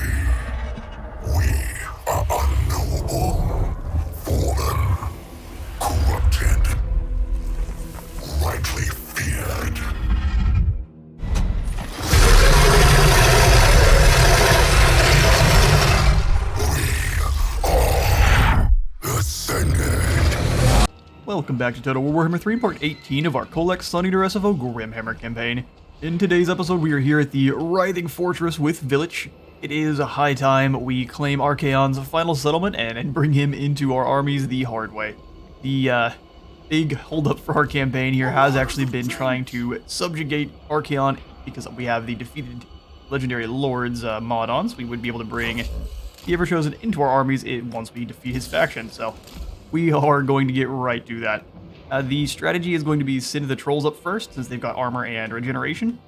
We are unknowable, fallen, corrupted, rightly feared. We are ascended. Welcome back to Total War Warhammer 3, part 18 of our Kholek Suneater SFO Grimhammer campaign. In today's episode, we are here at the Writhing Fortress with Village. It is a high time we claim Archaon's final settlement and bring him into our armies the hard way. The big holdup for our campaign here has actually been trying to subjugate Archaon because we have the defeated legendary lords mod on, so we would be able to bring the Everchosen into our armies once we defeat his faction. So we are going to get right to that. The strategy is going to be send the trolls up first, since they've got armor and regeneration.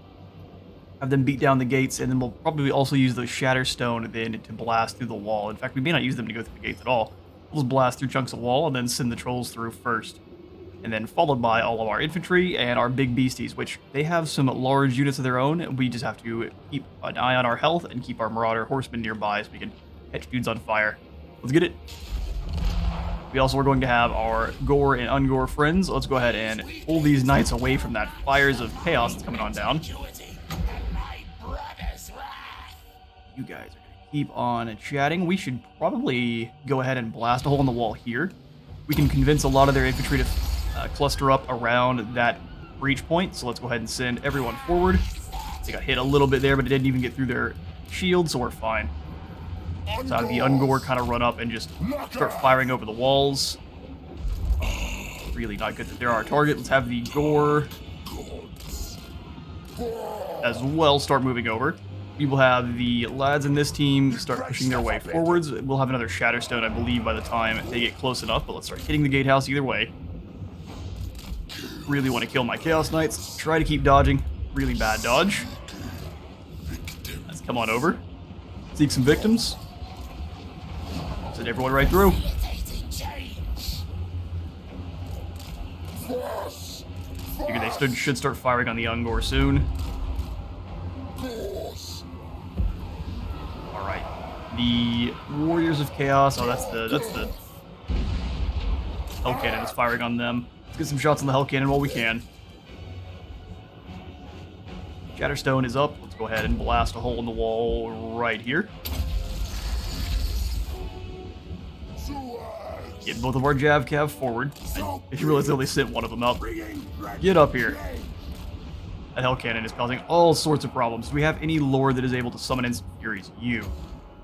Have them beat down the gates, and then we'll probably also use the Shatterstone then to blast through the wall. In fact, we may not use them to go through the gates at all. We'll just blast through chunks of wall and then send the trolls through first. And then followed by all of our infantry and our big beasties, which they have some large units of their own. We just have to keep an eye on our health and keep our Marauder horsemen nearby so we can catch dudes on fire. Let's get it. We also are going to have our Gore and Ungore friends. Let's go ahead and pull these knights away from that fires of chaos that's coming on down. You guys are going to keep on chatting. We should probably go ahead and blast a hole in the wall here. We can convince a lot of their infantry to cluster up around that breach point. So let's go ahead and send everyone forward. They got hit a little bit there, but it didn't even get through their shield, so we're fine. So have the Ungore kind of run up and just start firing over the walls. Really not good that they're our target. Let's have the Gore as well start moving over. We will have the lads in this team start pushing their way forwards. We'll have another Shatterstone, I believe, by the time they get close enough, but let's start hitting the gatehouse either way. Really want to kill my Chaos Knights. Try to keep dodging. Really bad dodge. Let's come on over. Seek some victims. Send everyone right through. Figure they should start firing on the Ungore soon. Alright. The Warriors of Chaos. Oh, that's the Hell Cannon is firing on them. Let's get some shots on the Hell Cannon while we can. Shatterstone is up. Let's go ahead and blast a hole in the wall right here. Get both of our Jav Cav forward. If you realize they only sent one of them up. Get up here. That Hell Cannon is causing all sorts of problems. Do we have any lord that is able to summon in some Furies? You.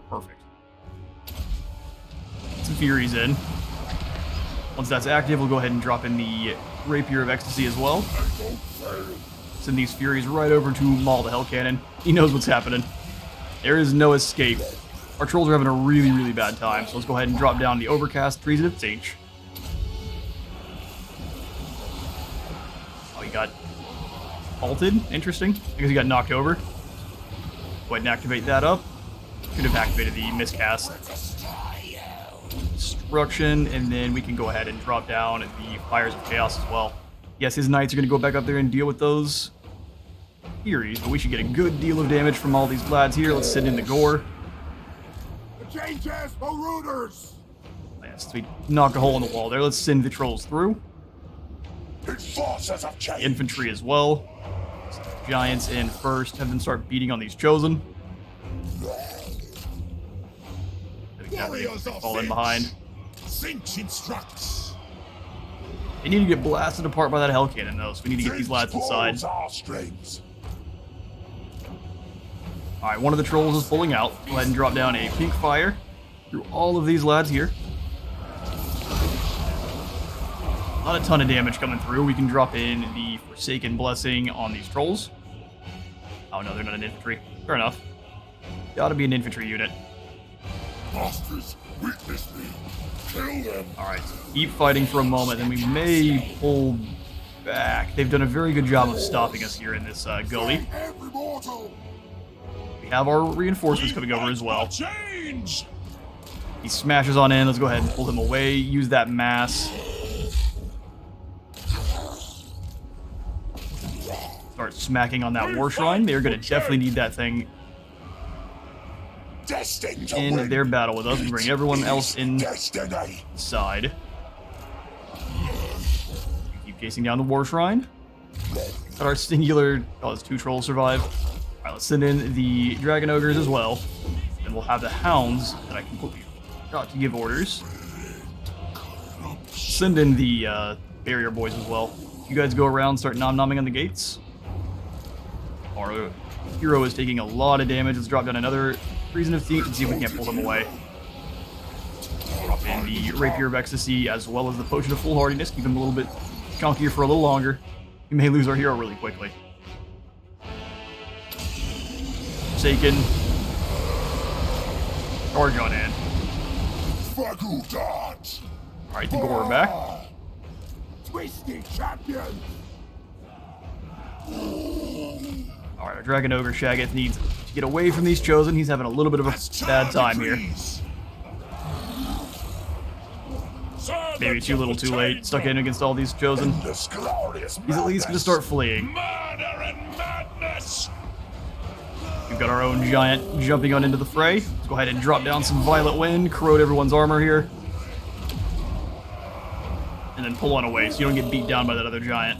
Perfect. Get some Furies in. Once that's active, we'll go ahead and drop in the Rapier of Ecstasy as well. Send these Furies right over to maul the Hell Cannon. He knows what's happening. There is no escape. Our trolls are having a really, really bad time, so let's go ahead and drop down the Overcast Treason of Sage. Oh, he got halted. Interesting. Because he got knocked over. Go ahead and activate that up. Could have activated the miscast. Destruction, and then we can go ahead and drop down the Fires of Chaos as well. Yes, his knights are going to go back up there and deal with those Furies, but we should get a good deal of damage from all these lads here. Let's send in the Gore. Changes for rooters. Yes, we knock a hole in the wall there. Let's send the trolls through. Forces of change. Infantry as well. Giants in first. Have them start beating on these chosen. Fall in behind. Sinch instructs. They need to get blasted apart by that Hell Cannon though, so we need to get these lads inside. Alright, one of the trolls is pulling out. Go ahead and drop down a pink fire through all of these lads here. Not a ton of damage coming through. We can drop in the Forsaken Blessing on these trolls. Oh no, they're not an infantry. Fair enough. Gotta be an infantry unit. Monsters, witness me. Kill them. Alright, so keep fighting for a moment, then we may pull back. They've done a very good job of stopping us here in this gully. We have our reinforcements coming over as well. He smashes on in. Let's go ahead and pull him away. Use that mass. Start smacking on that war shrine. They're going to definitely need that thing Destined to in win. their battle with us and bring everyone else Destiny. inside. Keep chasing down the War Shrine. Let our singular... Oh, it's 2 trolls survive. Alright, let's send in the Dragon Ogres as well. And we'll have the Hounds that I completely forgot to give orders. Send in the Barrier Boys as well. You guys go around, start nom-nomming on the gates. Our hero is taking a lot of damage. Let's drop down another Treason of Teeth and see if we can't pull them away. Drop in the Rapier of Ecstasy as well as the Potion of Foolhardiness. Keep him a little bit chunkier for a little longer. We may lose our hero really quickly. Forsaken. Charge on in. Alright, the Gore back. Twisty champion. Alright, our Dragon Ogre Shaggoth needs to get away from these Chosen. He's having a little bit of a bad time here. Maybe too little too late. Stuck in against all these Chosen. He's at least going to start fleeing. We've got our own giant jumping on into the fray. Let's go ahead and drop down some Violent Wind, corrode everyone's armor here. And then pull on away so you don't get beat down by that other giant.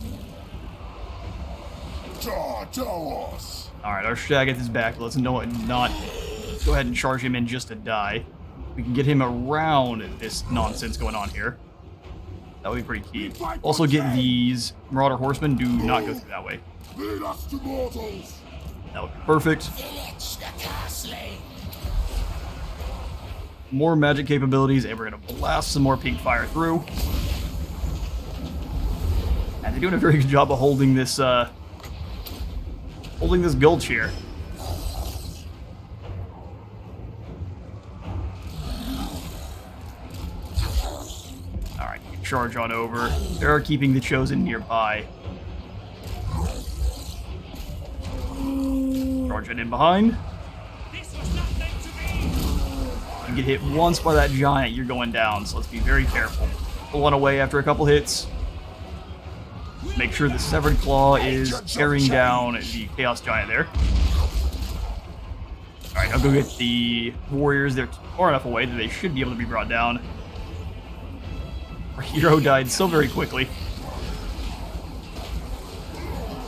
Alright, our Shaggoth is back. Let's not go ahead and charge him in just to die. We can get him around this nonsense going on here. That would be pretty key. Also get these Marauder Horsemen. Do not go through that way. That would be perfect. More magic capabilities, and we're going to blast some more pink fire through. And they're doing a very good job of holding this gulch here. Alright, you can charge on over. They're keeping the Chosen nearby. Charge it in behind. You get hit once by that giant, you're going down, so let's be very careful. Pull one away after a couple hits. Make sure the Severed Claw is tearing down the Chaos Giant there. Alright, I'll go get the Warriors. They're far enough away that they should be able to be brought down. Our hero died so very quickly.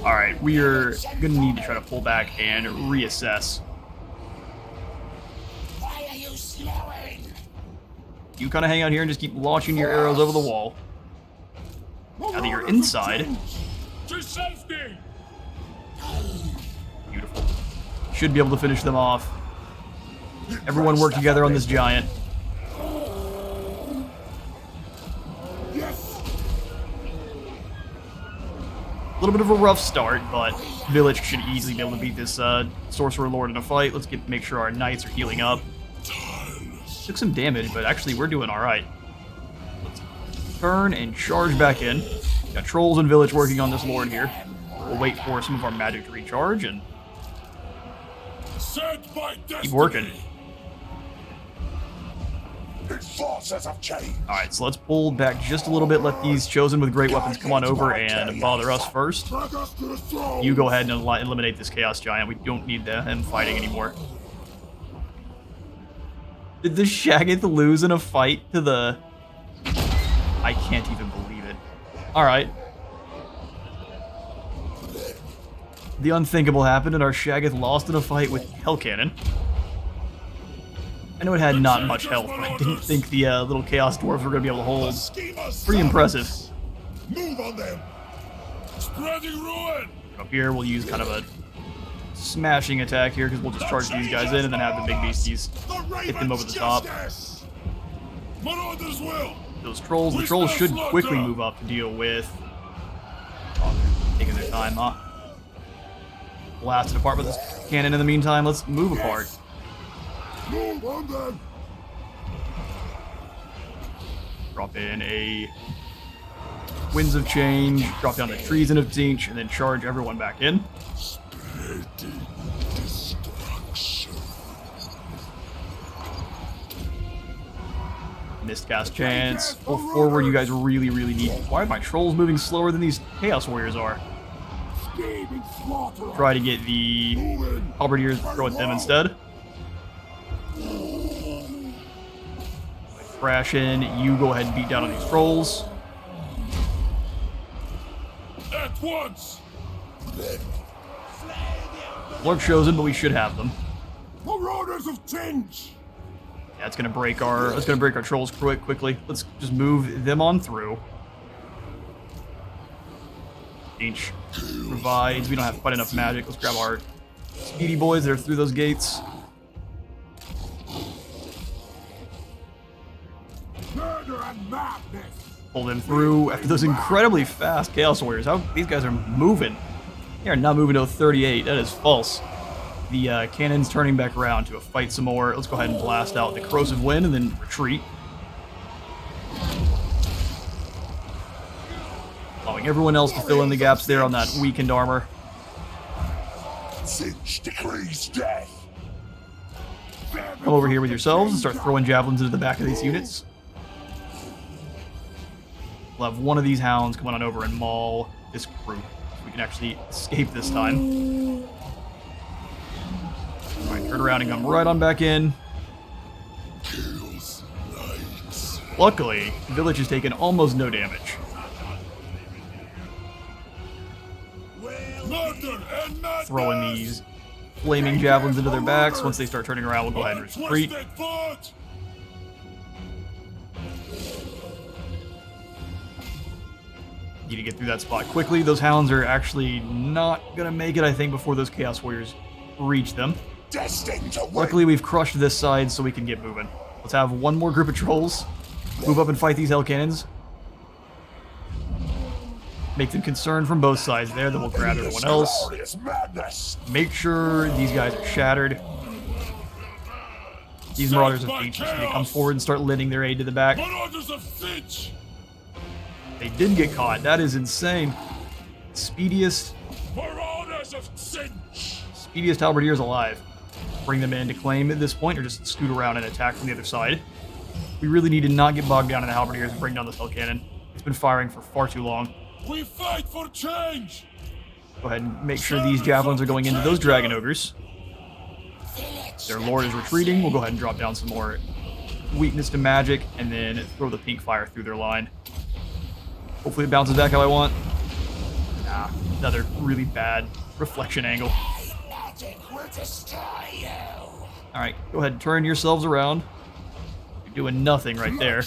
Alright, we are going to need to try to pull back and reassess. Why are you slowing? You kind of hang out here and just keep launching your arrows over the wall. Now that you're inside. Beautiful. Should be able to finish them off. Everyone work together on this giant. A little bit of a rough start, but Village should easily be able to beat this Sorcerer Lord in a fight. Let's make sure our Knights are healing up. Took some damage, but actually we're doing alright. Let's turn and charge back in. Got Trolls and Village working on this Lord here. We'll wait for some of our magic to recharge and keep working. Alright, so let's pull back just a little bit, let these Chosen with great weapons come on over and bother us first. You go ahead and eliminate this Chaos Giant. We don't need him fighting anymore. Did the Shaggoth lose in a fight to the... I can't even believe it. Alright. The unthinkable happened and our Shaggoth lost in a fight with Hell Cannon. I know it had not much health, but I didn't think the little Chaos Dwarves were going to be able to hold. Pretty impressive. Move on them. Spreading ruin. Up here, we'll use kind of a smashing attack here, because we'll just charge these guys in and then have the big beasties hit them over the top. Those Trolls, the Trolls should quickly move up to deal with... Oh, they're taking their time, huh? Blasted apart with this cannon in the meantime. Let's move apart. Move on them. Drop in a Winds of Change, drop down the Treason of Teeth, and then charge everyone back in. Mistcast chance. Go forward, you guys really, really need. Why are my Trolls moving slower than these Chaos Warriors are? Try to get the Halberdiers to throw at them instead. crash in. You go ahead and beat down on these trolls. At once! Lurk chosen, but we should have them. Marauders of Tinge! Yeah, it's gonna break our trolls quickly. Let's just move them on through. Tinge provides. We don't have quite enough magic. Let's grab our speedy boys that are through those gates. Murder and madness! Pull them through after those incredibly fast Chaos Warriors. How these guys are moving. They are not moving to a 38. That is false. The cannon's turning back around to fight some more. Let's go ahead and blast out the Corrosive Wind and then retreat. Allowing everyone else to fill in the gaps there on that weakened armor. Singe decrees death! Come over here with yourselves and start throwing javelins into the back of these units. We'll have one of these hounds come on over and maul this group. We can actually escape this time. Alright, turn around and come right on back in. Luckily, the village has taken almost no damage. Throwing these flaming javelins into their backs. Once they start turning around, we'll go ahead and retreat. Need to get through that spot quickly. Those hounds are actually not going to make it, I think, before those Chaos Warriors reach them. Luckily, we've crushed this side so we can get moving. Let's have one more group of trolls move up and fight these Hell Cannons. Make them concerned from both sides there, then we'll grab everyone else. Make sure these guys are shattered. These Marauders of Finch just need to come forward and start lending their aid to the back. They did get caught. That is insane. Speediest halberdiers alive. Bring them in to claim at this point, or just scoot around and attack from the other side. We really need to not get bogged down in the halberdiers and bring down this Hell Cannon. It's been firing for far too long. We fight for change! Go ahead and make sure these javelins are going into those Dragon Ogres. Their Lord is retreating. We'll go ahead and drop down some more weakness to magic, and then throw the pink fire through their line. Hopefully it bounces back how I want. Nah, another really bad reflection angle. Alright, go ahead and turn yourselves around. You're doing nothing right there.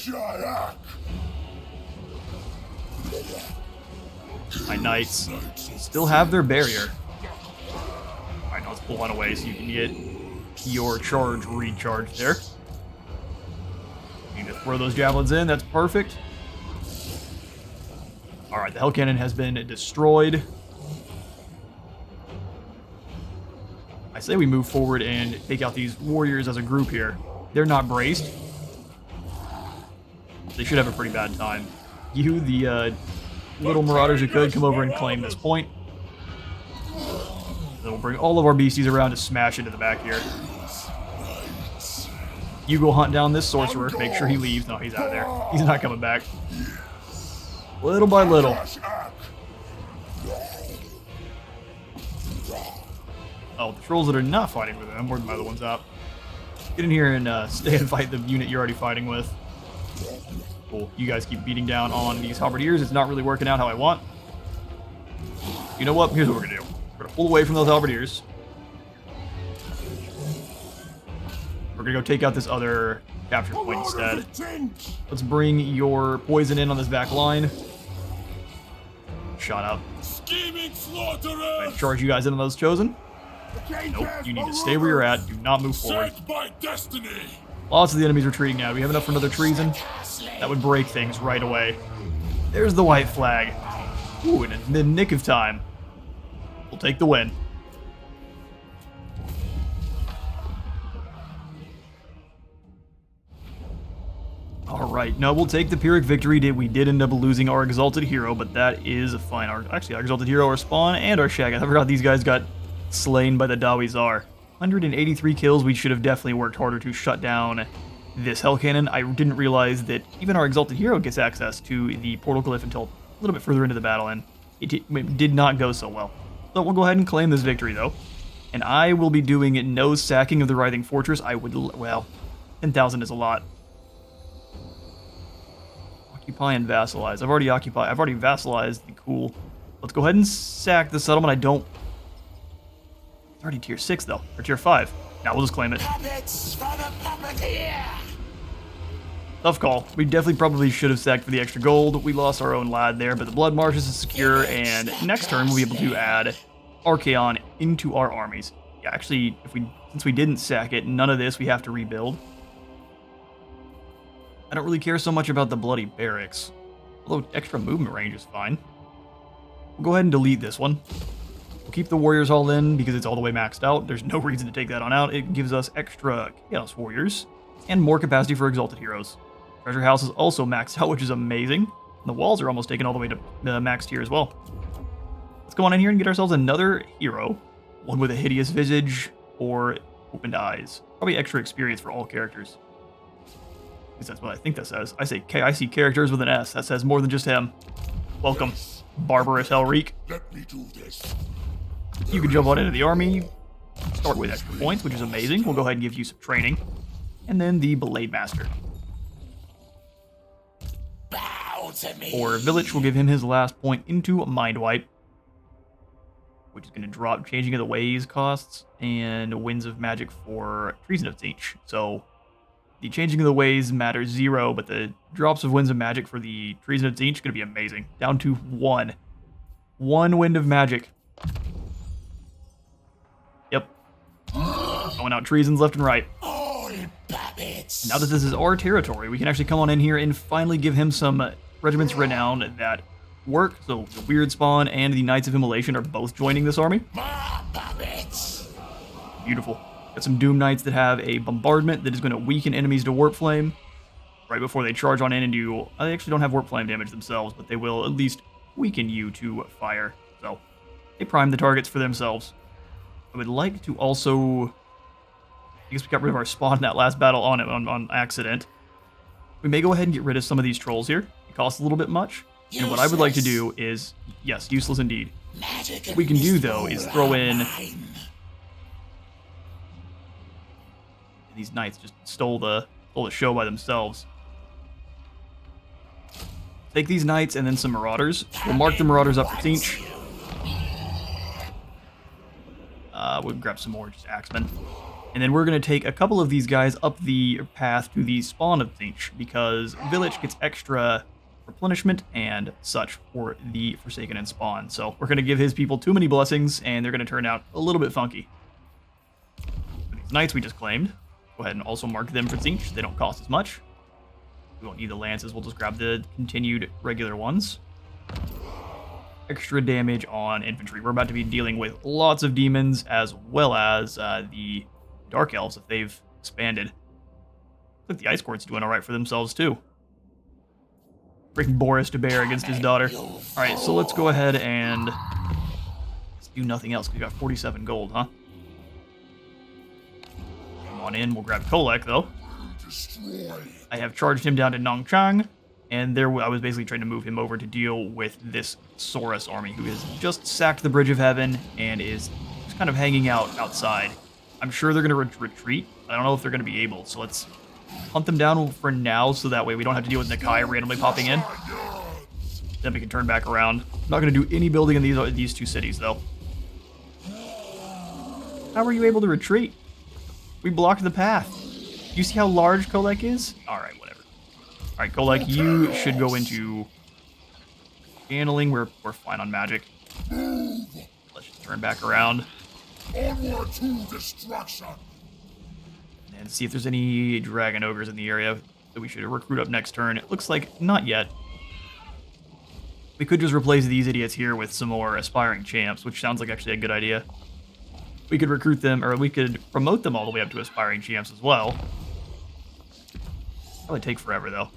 My knights still have their barrier. Alright, now let's pull one away so you can get your charge recharged there. You need to throw those javelins in, that's perfect. Alright, the Hell Cannon has been destroyed. I say we move forward and take out these warriors as a group here. They're not braced. They should have a pretty bad time. You, the little marauders who could, come over and claim this point. Then we'll bring all of our beasties around to smash into the back here. You go hunt down this sorcerer, make sure he leaves. No, he's out of there. He's not coming back. Little by little. Oh, the trolls that are not fighting with them, we're the other ones out. Get in here and stay and fight the unit you're already fighting with. Cool. You guys keep beating down on these halberdiers. It's not really working out how I want. You know what? Here's what we're gonna do. We're gonna pull away from those halberdiers. We're gonna go take out this other capture point instead. Let's bring your poison in on this back line. Shot up. I charge you guys in on those chosen. Nope, you need to stay where you're at. Do not move forward. Lots of the enemies retreating now. Do we have enough for another treason? That would break things right away. There's the white flag. Ooh, in the nick of time. We'll take the win. Alright, no, we'll take the Pyrrhic victory. We did end up losing our Exalted Hero, but that is fine. Actually, our Exalted Hero, our Spawn, and our Shag. I forgot these guys got slain by the Dawizar. 183 kills. We should have definitely worked harder to shut down this Hell Cannon. I didn't realize that even our Exalted Hero gets access to the Portal Glyph until a little bit further into the battle, and it did not go so well. So we'll go ahead and claim this victory, though. And I will be doing no sacking of the Writhing Fortress. I would, well, 10,000 is a lot. Occupy and vassalize. I've already vassalized the cool. Let's go ahead and sack the settlement. I don't. It's already tier 6 though, or tier 5. Now we'll just claim it. Puppets for the puppeteer! Tough call. We definitely probably should have sacked for the extra gold. We lost our own lad there, but the blood marshes is secure, and next turn we'll be able to add Archaon into our armies. Yeah, actually, since we didn't sack it, none of this we have to rebuild. I don't really care so much about the bloody barracks, although extra movement range is fine. We'll go ahead and delete this one. We'll keep the warriors all in because it's all the way maxed out. There's no reason to take that on out. It gives us extra chaos warriors and more capacity for exalted heroes. Treasure house is also maxed out, which is amazing. And the walls are almost taken all the way to the max tier as well. Let's go on in here and get ourselves another hero. One with a hideous visage or opened eyes. Probably extra experience for all characters. Because that's what I think that says. I see characters with an S. That says more than just him. Welcome, barbarous Hellreek. Let me do this. You can jump on into the army. Start with extra points, which is amazing. We'll go ahead and give you some training. And then the Blade Master. Bow to me. For Village, we'll give him his last point into Mind Wipe, which is going to drop Changing of the Ways costs and Winds of Magic for Treason of Tzeentch. So the Changing of the Ways matters 0, but the drops of Winds of Magic for the Treason of Tzeentch is going to be amazing. Down to 1. 1 Wind of Magic. Yep. Going out treasons left and right. All puppets. Now that this is our territory, we can actually come on in here and finally give him some Regiments Renowned that work. So the Weird Spawn and the Knights of Immolation are both joining this army. More puppets. Beautiful. Got some Doom Knights that have a bombardment that is going to weaken enemies to Warp Flame right before they charge on in and do... They actually don't have Warp Flame damage themselves, but they will at least weaken you to fire. So they prime the targets for themselves. I would like to also... I guess we got rid of our spawn in that last battle on accident. We may go ahead and get rid of some of these trolls here. It costs a little bit much. Useless. And what I would like to do is... Yes, useless indeed. Magic What we can do, though, is throw in... These knights just stole the show by themselves. Take these knights and then some marauders. We'll mark the marauders up for Tzeentch. We'll grab some more just axemen. And then we're going to take a couple of these guys up the path to the spawn of Tzeentch, because Village gets extra replenishment and such for the Forsaken and spawn. So we're going to give his people too many blessings, and they're going to turn out a little bit funky. For these knights we just claimed, go ahead and also mark them for Tzeentch. They don't cost as much. We won't need the lances. We'll just grab the continued regular ones. Extra damage on infantry. We're about to be dealing with lots of demons as well as the Dark Elves if they've expanded. Looks like the Ice Court's doing alright for themselves too. Bring Boris to bear against his daughter. Alright, so let's go ahead and let's do nothing else. We got 47 gold, huh? Come on in. We'll grab Kholek though. I have charged him down to Nongchang, and there I was basically trying to move him over to deal with this Saurus army who has just sacked the Bridge of Heaven and is just kind of hanging out outside. I'm sure they're going to retreat. I don't know if they're going to be able, so let's hunt them down for now so that way we don't have to deal with Nakai randomly popping in. Then we can turn back around. I'm not going to do any building in these two cities, though. How were you able to retreat? We blocked the path. You see how large Kholek is? Alright, whatever. Alright, Kholek, you should go into channeling. We're fine on magic. Let's just turn back around. Onward to destruction. And see if there's any dragon ogres in the area that we should recruit up next turn. It looks like not yet. We could just replace these idiots here with some more aspiring champs, which sounds like actually a good idea. We could recruit them, or we could promote them all the way up to aspiring champs as well. Probably take forever though.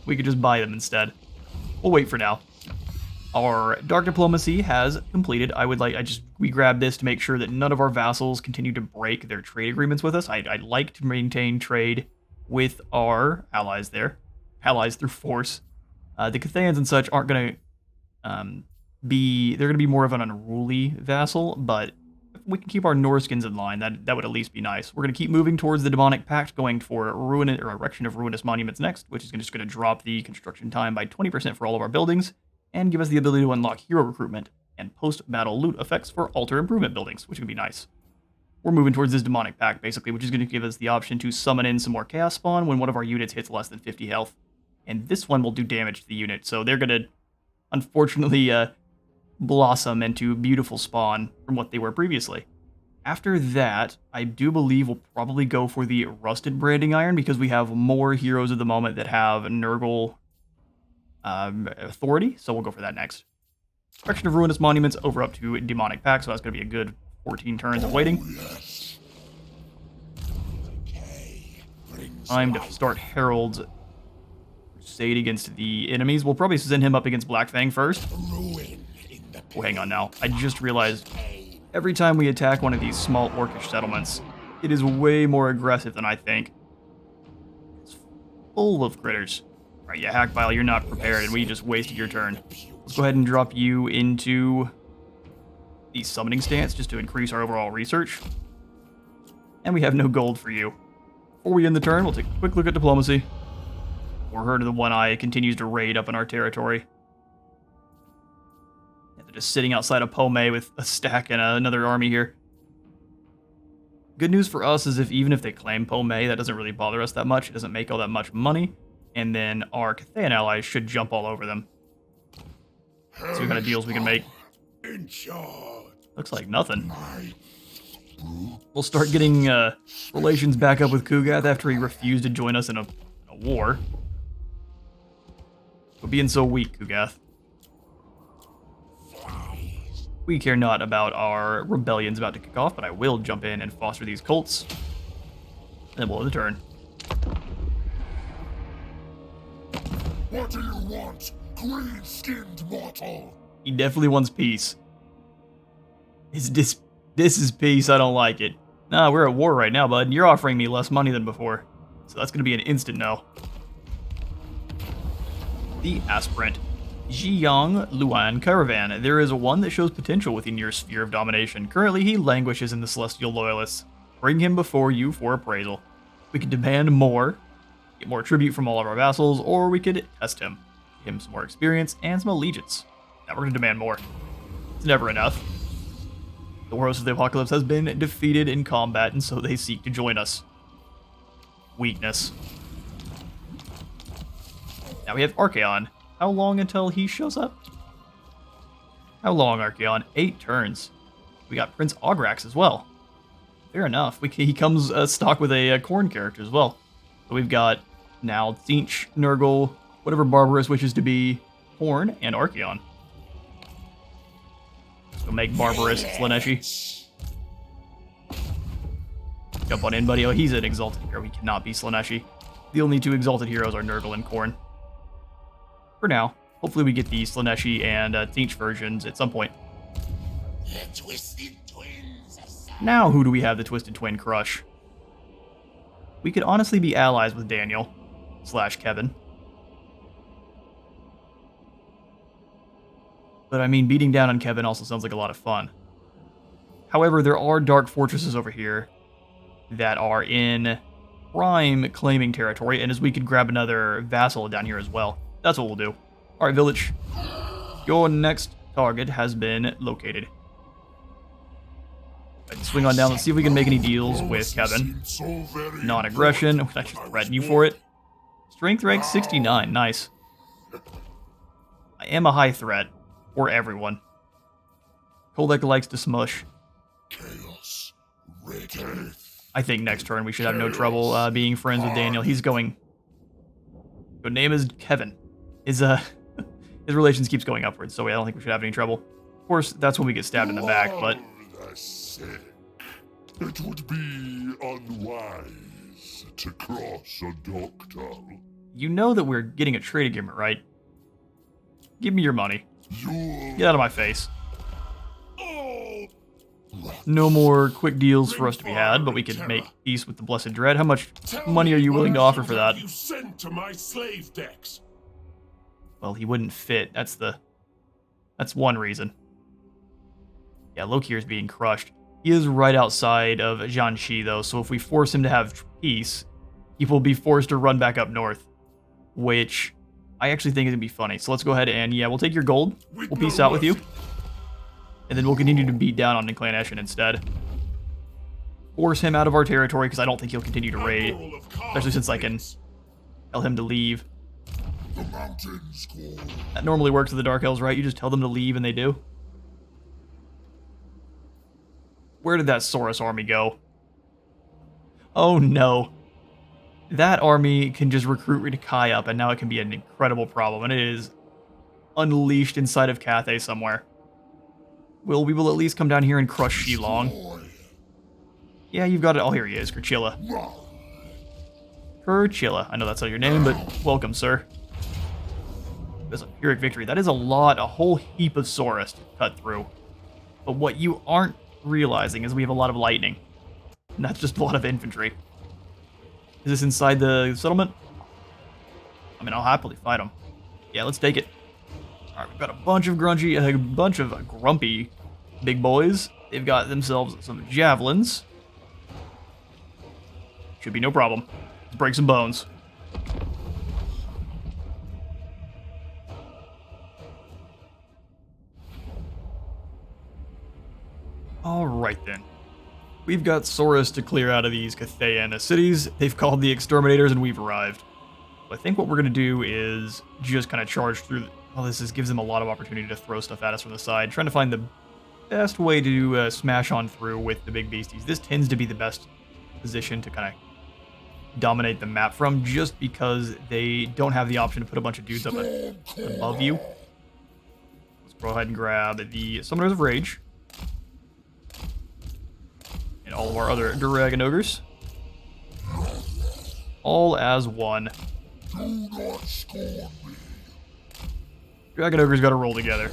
We could just buy them instead. We'll wait for now. Our Dark Diplomacy has completed. We grabbed this to make sure that none of our vassals continue to break their trade agreements with us. I'd like to maintain trade with our allies there. Allies through force. The Cathayans and such aren't going to they're going to be more of an unruly vassal, but we can keep our Norskins in line. That would at least be nice. We're going to keep moving towards the Demonic Pact, going for Erection of Ruinous Monuments next, which is just going to drop the construction time by 20% for all of our buildings, and give us the ability to unlock hero recruitment and post-battle loot effects for altar improvement buildings, which would be nice. We're moving towards this Demonic Pact, basically, which is going to give us the option to summon in some more Chaos Spawn when one of our units hits less than 50 health. And this one will do damage to the unit, so they're going to, unfortunately, blossom into beautiful spawn from what they were previously. After that, I do believe we'll probably go for the Rusted Branding Iron, because we have more heroes at the moment that have Nurgle authority, so we'll go for that next. Erection of Ruinous Monuments over up to Demonic Pact, so that's going to be a good 14 turns of waiting. Time to start Harold's Crusade against the enemies. We'll probably send him up against Black Fang first. Oh, hang on now. I just realized every time we attack one of these small orcish settlements, it is way more aggressive than I think. It's full of critters. Alright, yeah, Hackbile, you're not prepared, and we just wasted your turn. Let's go ahead and drop you into the summoning stance just to increase our overall research. And we have no gold for you. Before we end the turn, we'll take a quick look at diplomacy. Or Herd of the One Eye continues to raid up in our territory. Yeah, they're just sitting outside of Pomei with a stack and another army here. Good news for us is even if they claim Pomei, that doesn't really bother us that much. It doesn't make all that much money. And then our Cathayan allies should jump all over them. See what kind of deals we can make. Looks like nothing. We'll start getting relations back up with Kugath after he refused to join us in a war. For being so weak, Kugath. We care not about our rebellions about to kick off, but I will jump in and foster these cults. And then we'll end the turn. What do you want, green-skinned mortal? He definitely wants peace. This is peace, I don't like it. Nah, we're at war right now, bud. You're offering me less money than before. So that's gonna be an instant no. The Aspirant. Ziyang Luan Caravan. There is one that shows potential within your sphere of domination. Currently, he languishes in the Celestial Loyalists. Bring him before you for appraisal. We could demand more, get more tribute from all of our vassals, or we could test him. Give him some more experience and some allegiance. Now we're gonna demand more. It's never enough. The Warhost of the Apocalypse has been defeated in combat, and so they seek to join us. Weakness. Now we have Archaon. How long until he shows up? How long, Archaon? 8 turns. We got Prince Augrax as well. Fair enough. He comes stock with a Khorne character as well. So we've got now Tzeentch, Nurgle, whatever Barbarous wishes to be, Khorne, and Archaon. So make Barbarous Slaaneshi. Jump on in, buddy. Oh, he's an exalted hero. He cannot be Slaaneshi. The only 2 exalted heroes are Nurgle and Khorne. For now. Hopefully we get the Slaaneshi and Tzeentch versions at some point. The Twisted Twins. Now who do we have the Twisted Twin crush? We could honestly be allies with Daniel / Kevin. But I mean, beating down on Kevin also sounds like a lot of fun. However, there are dark fortresses over here that are in prime claiming territory, and as we could grab another vassal down here as well. That's what we'll do. Alright, village. Your next target has been located. Let's swing on down. Let's see if we can make any deals with Kevin. Non-aggression. I just threaten you for it. Strength rank 69. Nice. I am a high threat. For everyone. Kholek likes to smush. Chaos. Ready. I think next turn we should have no trouble being friends with Daniel. He's going... His name is Kevin. His relations keeps going upwards, so I don't think we should have any trouble. Of course, that's when we get stabbed in the back, but... It would be unwise to cross a doctor. You know that we're getting a trade agreement, right? Give me your money. Get out of my face. No more quick deals for us to be had, but we can make peace with the Blessed Dread. How much money are you willing to offer for that? You sent to my slave decks. Well, he wouldn't fit. That's one reason. Yeah, Lokir is being crushed. He is right outside of Jiangxi, though, so if we force him to have peace, he will be forced to run back up north, which I actually think is going to be funny. So let's go ahead and, yeah, we'll take your gold. We'll peace out with you. And then we'll continue to beat down on Clan Eshin instead. Force him out of our territory, because I don't think he'll continue to raid, especially since I can tell him to leave. That normally works with the Dark Elves, right? You just tell them to leave, and they do. Where did that Saurus army go? Oh no. That army can just recruit Ritakai up, and now it can be an incredible problem, and it is unleashed inside of Cathay somewhere. We will at least come down here and crush Shilong. Yeah, you've got it. Oh, here he is, Kerchilla. Kerchilla. I know that's not your name, but welcome, sir. That's a Pyrrhic victory. That is a lot, a whole heap of Saurus to cut through. But what you aren't realizing is we have a lot of lightning. And that's just a lot of infantry. Is this inside the settlement? I mean, I'll happily fight them. Yeah, let's take it. Alright, we've got a bunch of grumpy big boys. They've got themselves some javelins. Should be no problem. Let's break some bones. Alright then. We've got Saurus to clear out of these Cathayan cities. They've called the exterminators and we've arrived. I think what we're going to do is just kind of charge through. Well, this gives them a lot of opportunity to throw stuff at us from the side. Trying to find the best way to smash on through with the big beasties. This tends to be the best position to kind of dominate the map from, just because they don't have the option to put a bunch of dudes up above you. Let's go ahead and grab the Summoners of Rage. And all of our other Dragon Ogres. All as one. Dragon Ogres gotta roll together.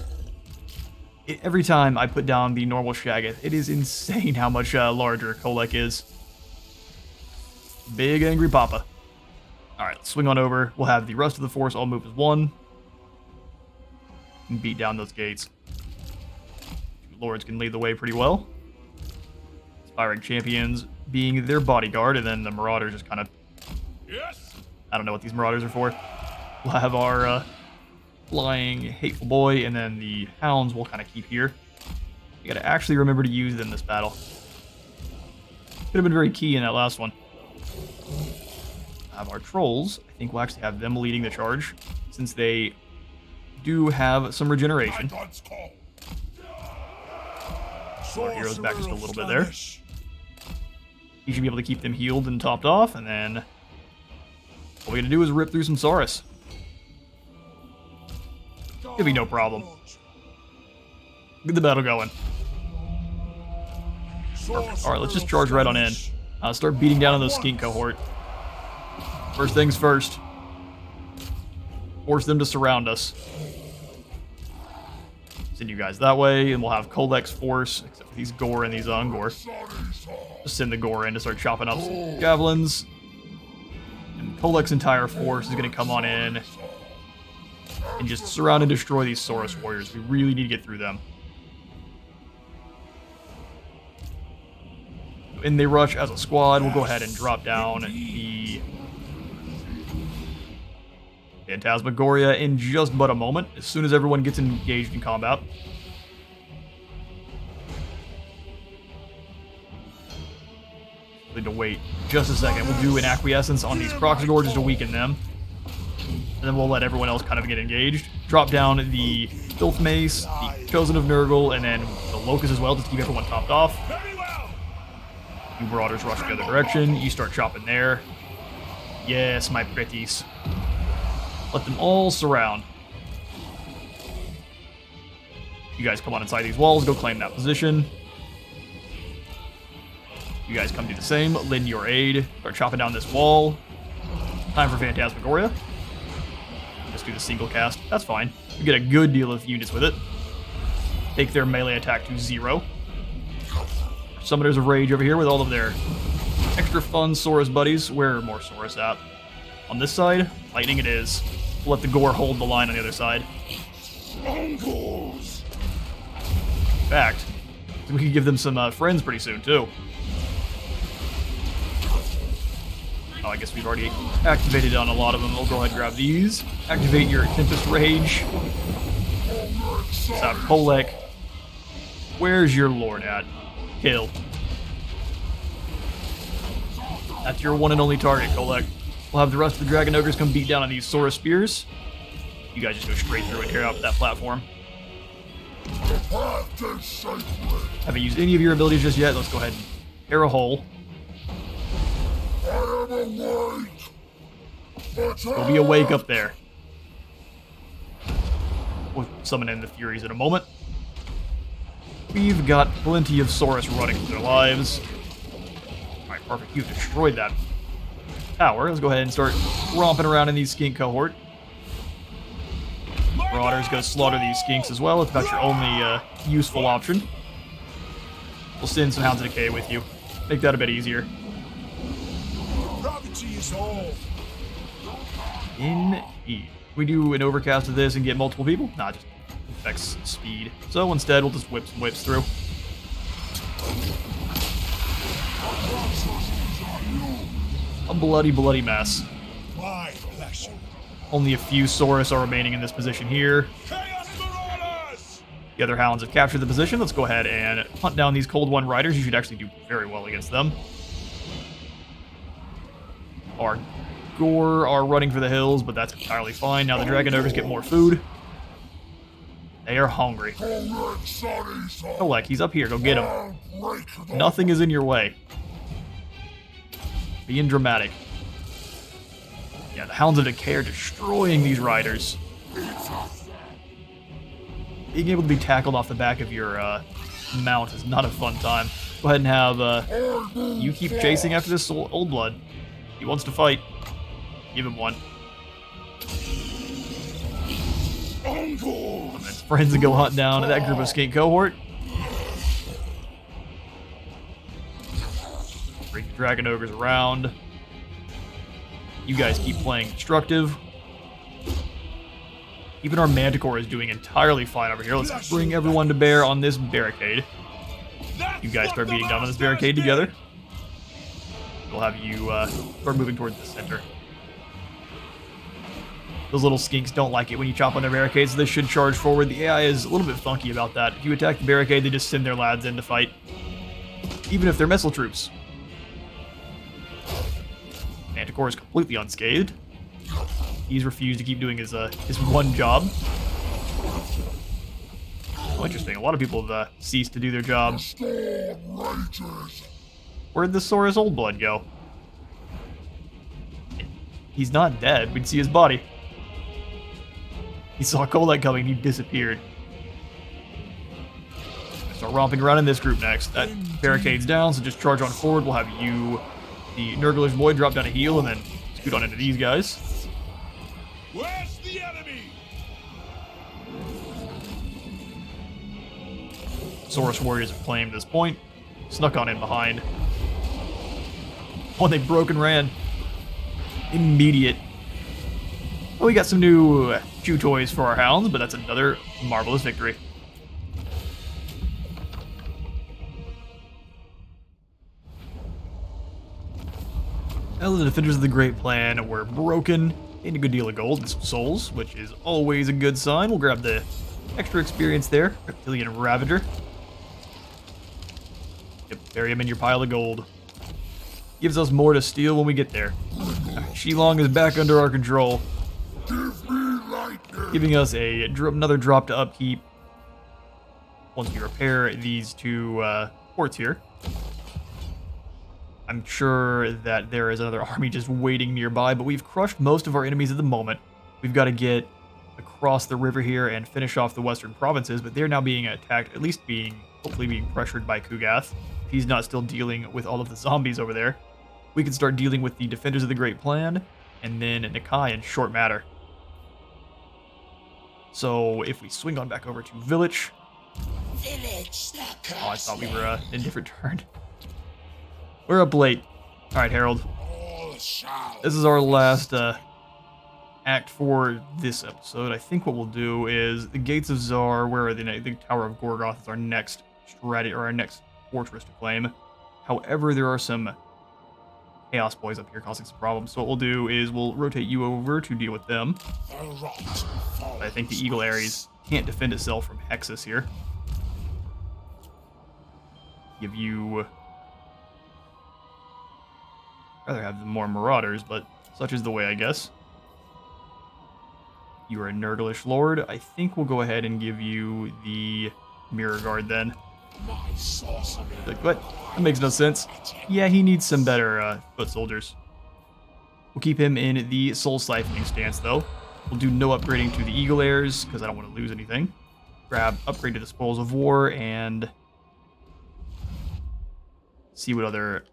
Every time I put down the normal Shaggoth, it is insane how much larger Kholek is. Big angry papa. Alright, let's swing on over. We'll have the rest of the force all move as one. And beat down those gates. Lords can lead the way pretty well. Aspiring champions being their bodyguard, and then the marauders just kind of... Yes. I don't know what these marauders are for. We'll have our flying hateful boy, and then the hounds we'll kind of keep here. You gotta actually remember to use them this battle. Could have been very key in that last one. Have our trolls. I think we'll actually have them leading the charge, since they do have some regeneration. Our heroes back just a little bit there. You should be able to keep them healed and topped off, and then what we're gonna do is rip through some Saurus. It'll be no problem. Get the battle going. Perfect. Alright, let's just charge right on in. Start beating down on those skink cohort. First things first. Force them to surround us. Send you guys that way, and we'll have Kholek's force, except for these Gore and these Ungor. Just send the Gore in to start chopping up some javelins. And Kholek's entire force is going to come on in and just surround and destroy these Saurus warriors. We really need to get through them. And they rush as a squad. We'll go ahead and drop down the Phantasmagoria in just but a moment, as soon as everyone gets engaged in combat. Need to wait just a second. We'll do an acquiescence on these Croxagore just to weaken them. And then we'll let everyone else kind of get engaged. Drop down the Filth Mace, the Chosen of Nurgle, and then the Locust as well, just to keep everyone topped off. You Marauders rush the other direction. You start chopping there. Yes, my pretties. Let them all surround. You guys come on inside these walls, go claim that position. You guys come do the same, lend your aid, start chopping down this wall. Time for Phantasmagoria. Just do the single cast, that's fine. We get a good deal of units with it. Take their melee attack to 0. Summoners of Rage over here with all of their extra fun Saurus buddies. Where are more Saurus at? On this side, lightning it is. We'll let the Gore hold the line on the other side. In fact, We could give them some friends pretty soon, too. Oh, I guess we've already activated on a lot of them. We'll go ahead and grab these. Activate your Tempest Rage. Let's have Kholek. Where's your lord at? Kill. That's your one and only target, Kholek. We'll have the rest of the Dragon Ogres come beat down on these Sora Spears. You guys just go straight through and tear out that platform. Haven't used any of your abilities just yet. Let's go ahead and tear a hole. There'll be a wake up there. We'll summon in the Furies in a moment. We've got plenty of Saurus running for their lives. Alright, perfect. You've destroyed that tower. Let's go ahead and start romping around in these skink cohort. Marauder's gonna slaughter these skinks as well. It's about your only useful option. We'll send some Hounds of Decay with you. Make that a bit easier. Indeed. We do an overcast of this and get multiple people? Nah, just affects speed. So instead, we'll just whip some whips through. A bloody, bloody mess. Only a few Saurus are remaining in this position here. The other Hounds have captured the position. Let's go ahead and hunt down these Cold One Riders. You should actually do very well against them. Our Gore are running for the hills, but that's entirely fine. Now the Dragon Ogres get more food. They are hungry. Kholek, he's up here. Go get him. Nothing is in your way. Being dramatic. Yeah, the Hounds of Decay are destroying these riders. Being able to be tackled off the back of your mount is not a fun time. Go ahead and have you keep chasing after this old blood. He wants to fight. Give him one. And then friends and go hunt down that group of skink cohort. Bring the Dragon Ogres around. You guys keep playing destructive. Even our Manticore is doing entirely fine over here. Let's bring everyone to bear on this barricade. You guys start beating down on this barricade together. We'll have you start moving towards the center. Those little skinks don't like it when you chop on their barricades, so they should charge forward. The AI is a little bit funky about that. If you attack the barricade, they just send their lads in to fight. Even if they're missile troops. Manticore is completely unscathed. He's refused to keep doing his one job. Oh, interesting. A lot of people have ceased to do their job. Where'd the Saurus Old Blood go? He's not dead. We'd see his body. He saw Kholek coming, he disappeared. Start romping around in this group next. That barricade's down, so just charge on forward. We'll have you, the Nurgler's Boy, drop down a heal and then scoot on into these guys. Where's the enemy? Saurus Warriors have claimed this point. Snuck on in behind. Oh, they broke and ran. Immediate. Well, we got some new chew toys for our Hounds, but that's another marvelous victory. Now the Defenders of the Great Plan were broken. Gained a good deal of gold and some souls, which is always a good sign. We'll grab the extra experience there. Reptilian Ravager. Yep, bury him in your pile of gold. Gives us more to steal when we get there. Shilong is back under our control. Giving us another drop to upkeep. Once we repair these two ports here. I'm sure that there is another army just waiting nearby, but we've crushed most of our enemies at the moment. We've got to get across the river here and finish off the western provinces, but they're now being attacked, at least hopefully being pressured by Kugath. If he's not still dealing with all of the zombies over there. We can start dealing with the Defenders of the Great Plan, and then Nakai in short matter. So if we swing on back over to Village. Oh, I thought we were in a different turn. We're up late. Alright, Harold. This is our last act for this episode. I think what we'll do is the Gates of Zar, where are they? The Tower of Gorgoth is our next strategy or our next fortress to claim. However, there are some chaos boys up here causing some problems. So what we'll do is we'll rotate you over to deal with them. But I think the Eagle Ares can't defend itself from Hexus here. Give you... rather have more Marauders, but such is the way, I guess. You are a Nurglish Lord. I think we'll go ahead and give you the Mirror Guard then. Like, what? That makes no sense. Yeah, he needs some better foot soldiers. We'll keep him in the Soul Siphoning stance, though. We'll do no upgrading to the Eagle Airs, because I don't want to lose anything. Grab upgrade to the Spoils of War, and see what other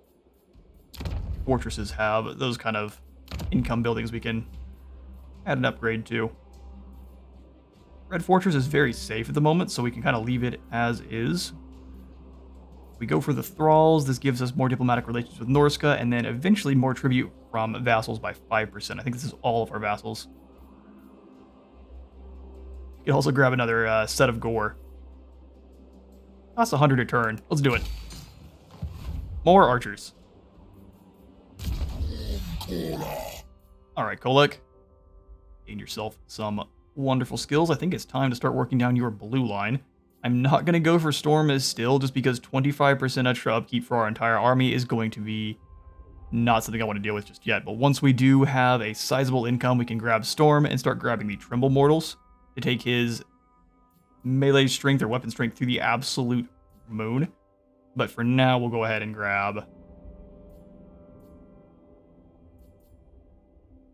fortresses have. Those kind of income buildings we can add an upgrade to. Red Fortress is very safe at the moment, so we can kind of leave it as is. We go for the Thralls. This gives us more diplomatic relations with Norska, and then eventually more tribute from vassals by 5%. I think this is all of our vassals. You can also grab another set of gore. That's 100 a turn. Let's do it. More archers. Alright, Kholek. Gain yourself some wonderful skills. I think it's time to start working down your blue line. I'm not going to go for Storm as still, just because 25% extra upkeep for our entire army is going to be not something I want to deal with just yet. But once we do have a sizable income, we can grab Storm and start grabbing the Tremble Mortals to take his melee strength or weapon strength through the absolute moon. But for now, we'll go ahead and grab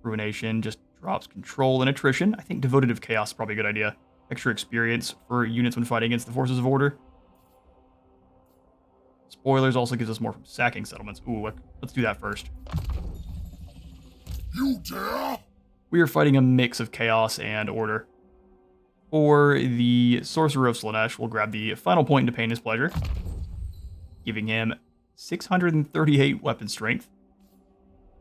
Ruination. Just drops control and attrition. I think Devoted of Chaos is probably a good idea. Extra experience for units when fighting against the forces of order. Spoilers also gives us more from sacking settlements. Ooh, let's do that first. You dare? We are fighting a mix of chaos and order. For the Sorcerer of Slaanesh, we'll grab the final point into Pain is Pleasure, giving him 638 weapon strength.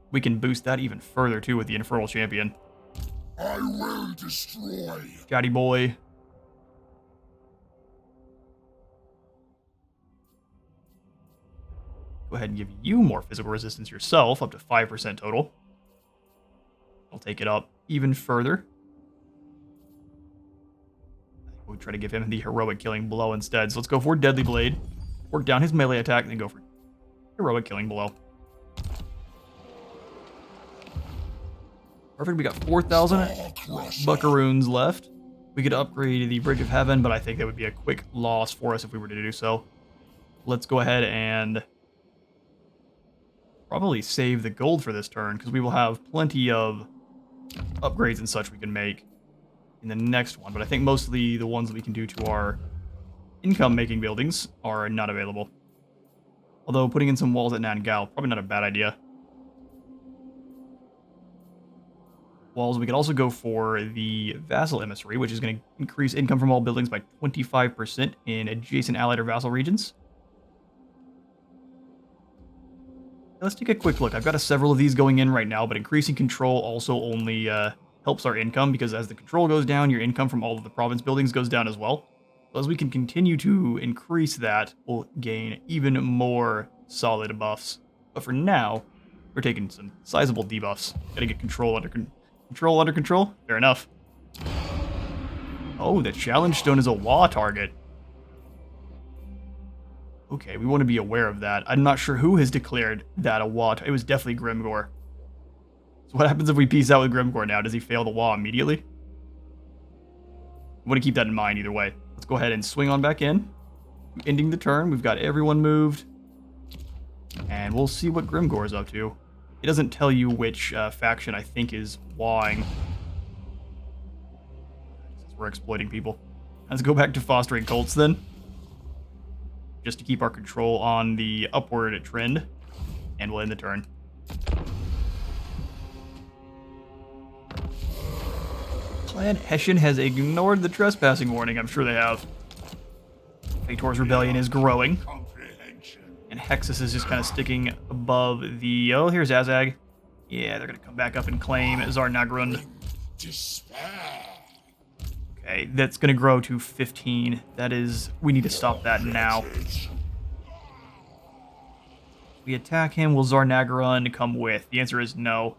We can boost that even further, too, with the Infernal Champion. I will destroy. Chatty boy. Go ahead and give you more physical resistance yourself, up to 5% total. I'll take it up even further. We'll try to give him the Heroic Killing Blow instead. So let's go for Deadly Blade. Work down his melee attack, and then go for Heroic Killing Blow. Perfect, we got 4,000 buckaroons left. We could upgrade the Bridge of Heaven, but I think that would be a quick loss for us if we were to do so. Let's go ahead and probably save the gold for this turn, because we will have plenty of upgrades and such we can make in the next one. But I think mostly the ones that we can do to our income-making buildings are not available. Although putting in some walls at Nangal, probably not a bad idea. Walls, we could also go for the Vassal Emissary, which is going to increase income from all buildings by 25% in adjacent allied or vassal regions. Let's take a quick look. I've got several of these going in right now, but increasing control also only helps our income, because as the control goes down, your income from all of the province buildings goes down as well. So as we can continue to increase that, we'll gain even more solid buffs. But for now, we're taking some sizable debuffs. Gotta get control under control? Fair enough. Oh, the challenge stone is a WA target. Okay, we want to be aware of that. I'm not sure who has declared that a WA. It was definitely Grimgor. So what happens if we peace out with Grimgor now? Does he fail the WA immediately? We want to keep that in mind either way. Let's go ahead and swing on back in. Ending the turn. We've got everyone moved. And we'll see what Grimgor is up to. It doesn't tell you which faction I think is wawing. We're exploiting people. Let's go back to fostering cults then. Just to keep our control on the upward trend. And we'll end the turn. Clan Hessian has ignored the trespassing warning. I'm sure they have. Fator's Rebellion is growing. And Hexus is just kind of sticking above the... Oh, here's Azag. Yeah, they're going to come back up and claim Zarnagrund. Despair. Okay, that's going to grow to 15. That is... We need to stop that now. We attack him, will Zarnagarun come with? The answer is no.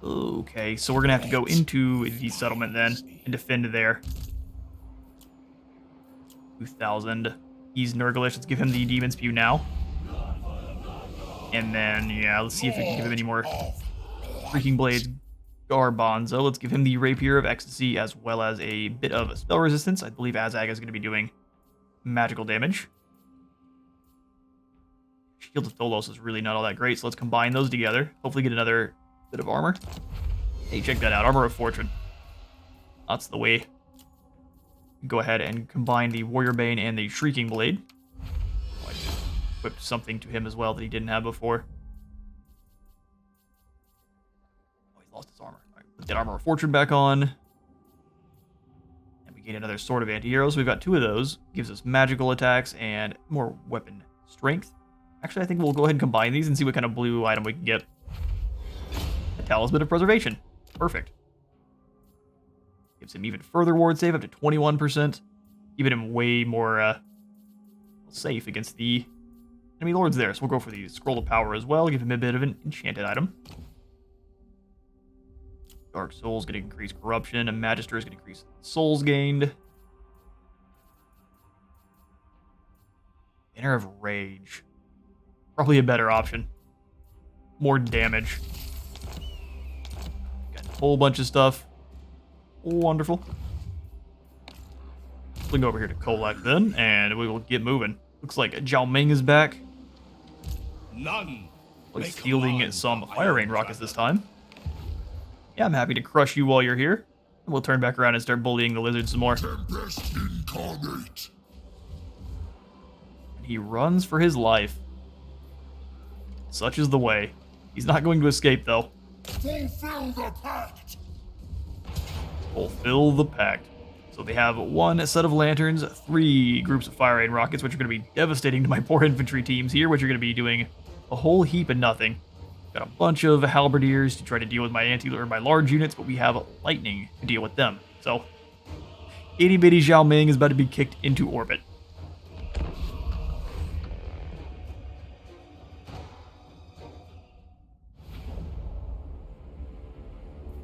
Okay, so we're going to have to go into the settlement then and defend there. 2,000. He's Nurglish. Let's give him the Demon Spew now. And then, yeah, let's see if we can give him any more Freaking Blades. Garbanzo. Let's give him the Rapier of Ecstasy as well as a bit of spell resistance. I believe Azag is going to be doing magical damage. Shield of Tholos is really not all that great, so let's combine those together. Hopefully get another bit of armor. Hey, check that out. Armor of Fortune. That's the way. Go ahead and combine the Warrior Bane and the Shrieking Blade. I equipped something to him as well that he didn't have before. Oh, he lost his armor. All right, put that Armor of Fortune back on. And we gain another Sword of Anti-Hero, so we've got 2 of those. Gives us magical attacks and more weapon strength. Actually, I think we'll go ahead and combine these and see what kind of blue item we can get. A Talisman of Preservation. Perfect. Gives him even further ward save, up to 21%. Giving him way more safe against the enemy lords there. So we'll go for the Scroll of Power as well. Give him a bit of an enchanted item. Dark Soul's going to increase corruption, and Magister is going to increase souls gained. Banner of Rage. Probably a better option. More damage. Got a whole bunch of stuff. Wonderful. We can go over here to Kholek then, and we will get moving. Looks like Zhao Ming is back. None. Like fielding some fire rain rockets this time. Yeah, I'm happy to crush you while you're here. We'll turn back around and start bullying the lizards some more. Tempest incarnate. He runs for his life. Such is the way. He's not going to escape, though. Fulfill the pact. Fulfill the pact. So they have 1 set of lanterns, 3 groups of fire rain rockets, which are going to be devastating to my poor infantry teams here, which are going to be doing a whole heap of nothing. Got a bunch of halberdiers to try to deal with my my large units, but we have lightning to deal with them. So, itty bitty Zhao Ming is about to be kicked into orbit.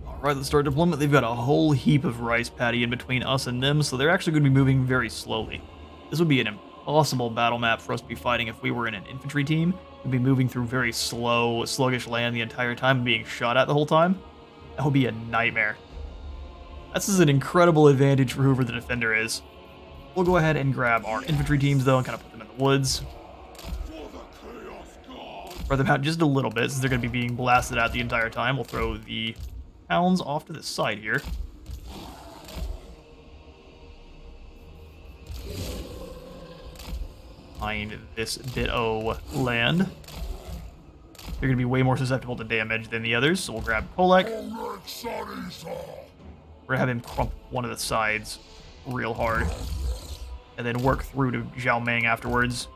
Alright, let's start deployment. They've got a whole heap of rice paddy in between us and them, so they're actually going to be moving very slowly. This would be an impossible battle map for us to be fighting if we were in an infantry team. We'd be moving through very slow, sluggish land the entire time and being shot at the whole time. That would be a nightmare. This is an incredible advantage for whoever the defender is. We'll go ahead and grab our infantry teams, though, and kind of put them in the woods. Spread them out just a little bit, since they're going to be being blasted at the entire time. We'll throw the hounds off to the side here. Behind this bit of land. They're going to be way more susceptible to damage than the others, so we'll grab Kholek. We're going to have him crump one of the sides real hard. And then work through to Zhao Ming afterwards.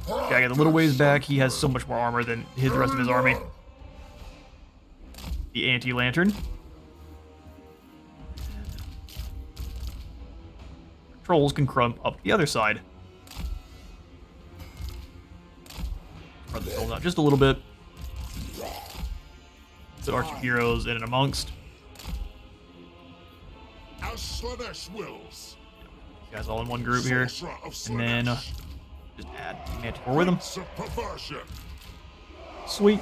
Jagged a little ways back, he has so much more armor than the rest of his army. The anti-lantern. Trolls can crump up the other side. Spread the trolls out just a little bit. The archer heroes in and amongst. As Slanesh wills. You guys all in one group here. And then just add Manticore with them. Sweet.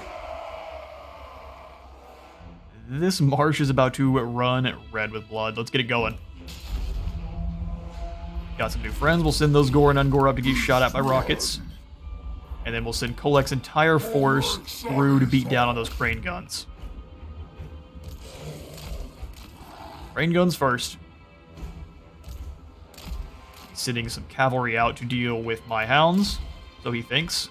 This marsh is about to run red with blood. Let's get it going. Got some new friends. We'll send those Gore and Ungore up to get shot at by rockets. And then we'll send Kholek's entire force through to beat down on those crane guns. Crane guns first. Sending some cavalry out to deal with my hounds, so he thinks.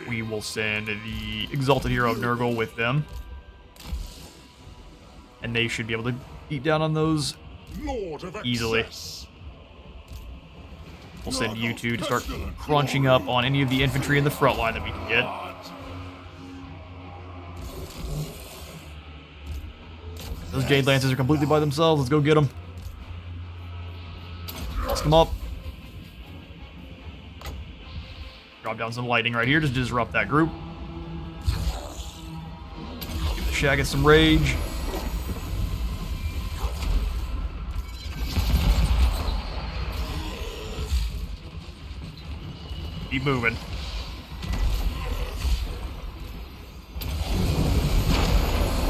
We will send the Exalted Hero of Nurgle with them. And they should be able to beat down on those easily. We'll send you two to start crunching up on any of the infantry in the front line that we can get. Those Jade Lances are completely by themselves. Let's go get them. Bust them up. Drop down some lightning right here just to disrupt that group. Give the Shaggot some rage. Keep moving.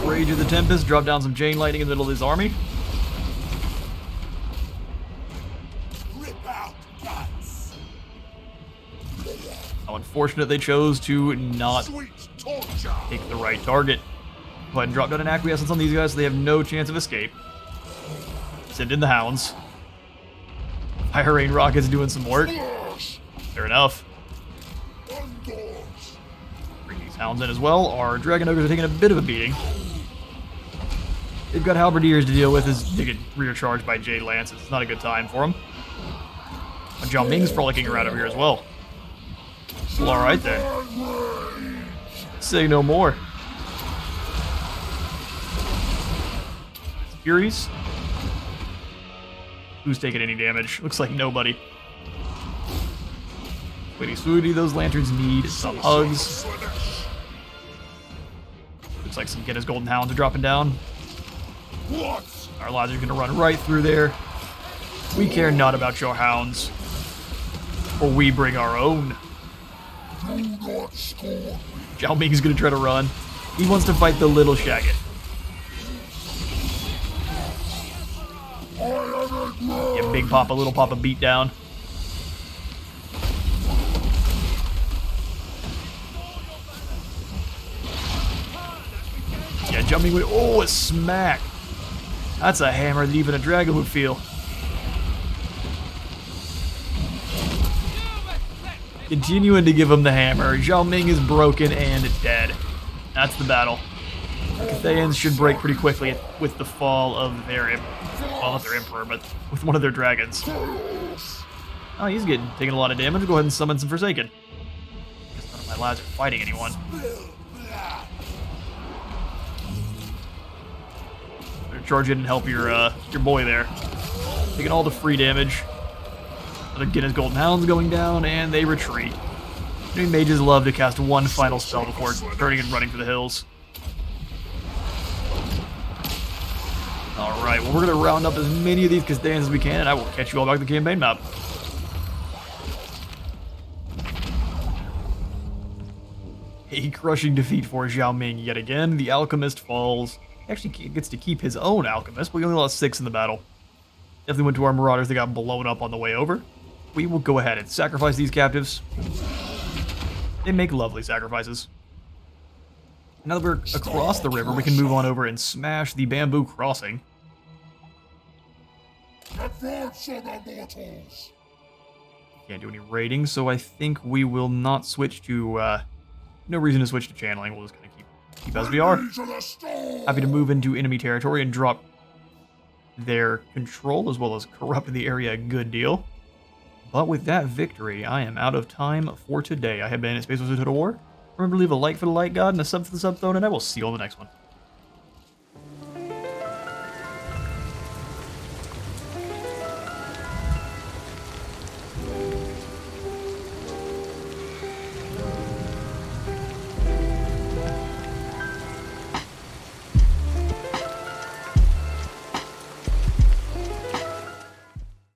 Rage of the Tempest, drop down some chain lightning in the middle of his army. Rip out guts. How unfortunate they chose to not Sweet torture. pick the right target. Go ahead and drop down an acquiescence on these guys so they have no chance of escape. Send in the hounds. Fire Rain Rocket's doing some work. Fair enough. Bring these hounds in as well. Our Dragon Ogres are taking a bit of a beating. They've got Halberdiers to deal with as they get rear charged by Jade Lances. It's not a good time for them. And Zhao Ming's frolicking around over here as well. Well, alright then. Say no more. Furies. Who's taking any damage? Looks like nobody. Sweetie Swooty, those lanterns need some hugs. Looks like some Getta's Golden Hounds are dropping down. Our lads are going to run right through there. We care not about your hounds. Or we bring our own. Zhao Ming's going to try to run. He wants to fight the little Shaggot. Yeah, Big Papa, Little Papa beat down. Yeah, jumping with, oh, a smack. That's a hammer that even a dragon would feel. Continuing to give him the hammer. Zhao Ming is broken and dead. That's the battle. The Cathayans should break pretty quickly with the fall of their, well, not their emperor, but with one of their dragons. Oh, he's taking a lot of damage. Go ahead and summon some Forsaken. Guess none of my lads are fighting anyone. Charge in and help your boy there. Taking all the free damage. Again, his Golden Hounds going down, and they retreat. I mean, mages love to cast one final spell before turning and running for the hills. Alright, well, we're going to round up as many of these Castellans as we can, and I will catch you all back to the campaign map. A crushing defeat for Zhao Ming yet again. The Alchemist falls. He actually gets to keep his own Alchemist, but we only lost 6 in the battle. Definitely went to our Marauders. They got blown up on the way over. We will go ahead and sacrifice these captives. They make lovely sacrifices. Now that we're across the river, we can move on over and smash the bamboo crossing. Advance on the mortals. Can't do any raiding, so I think we will not switch to, no reason to switch to channeling. We'll just kind of keep as we are. Happy to move into enemy territory and drop their control as well as corrupt the area a good deal. But with that victory, I am out of time for today. I have been Space Wizard Total War. Remember to leave a like for the Light God and a sub for the Subphone, and I will see you on the next one.